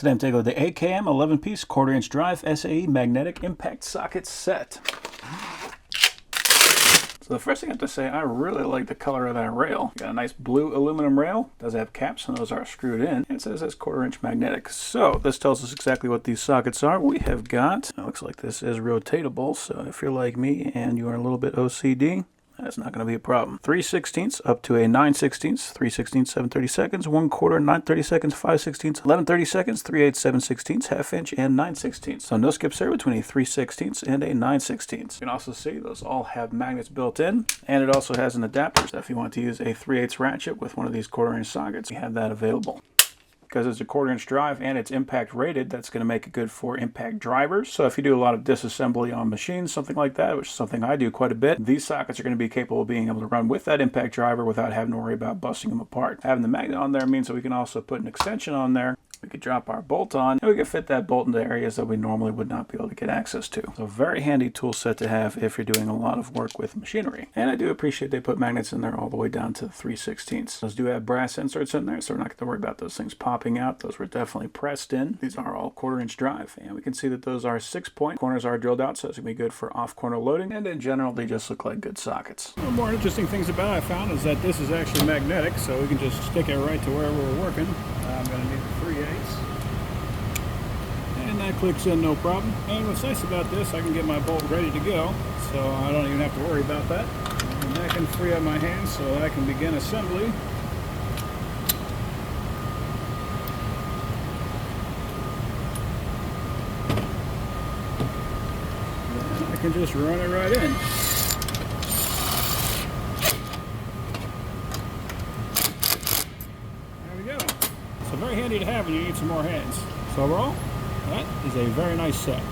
Today I'm taking a look at the AKM 11-piece quarter-inch drive SAE magnetic impact socket set. So the first thing I have to say, I really like the color of that rail. Got a nice blue aluminum rail. Does have caps and those are screwed in. And it says it's quarter-inch magnetic. So this tells us exactly what these sockets are. We have got, it looks like this is rotatable. So if you're like me and you are a little bit OCD, that's not going to be a problem. 3/16 up to a 9/16, 3/16, 7/32, 1/4, 9/32, 5/16, 11/32, 3/8, 7/16, half-inch, and 9/16. So no skips there between a 3/16 and a 9/16. You can also see those all have magnets built in, and it also has an adapter. So if you want to use a 3/8 ratchet with one of these quarter-inch sockets, you have that available. Because it's a quarter-inch drive and it's impact rated, that's going to make it good for impact drivers. So if you do a lot of disassembly on machines, something like that, which is something I do quite a bit, these sockets are going to be capable of being able to run with that impact driver without having to worry about busting them apart. Having the magnet on there means that we can also put an extension on there. We could drop our bolt on, and we could fit that bolt into areas that we normally would not be able to get access to. So very handy tool set to have if you're doing a lot of work with machinery. And I do appreciate they put magnets in there all the way down to 3/16. Those do have brass inserts in there, so we're not going to worry about those things popping out. Those were definitely pressed in. These are all quarter-inch drive, and we can see that those are 6-point. Corners are drilled out, so it's going to be good for off-corner loading, and in general, they just look like good sockets. One of the more interesting things about it I found is that this is actually magnetic, so we can just stick it right to wherever we're working. I'm going to need the 3/8. And that clicks in no problem. And what's nice about this, I can get my bolt ready to go, so I don't even have to worry about that. And that can free up my hands so I can begin assembly. And I can just run it right in. There we go. So very handy to have when you need some more hands. So overall, that is a very nice set.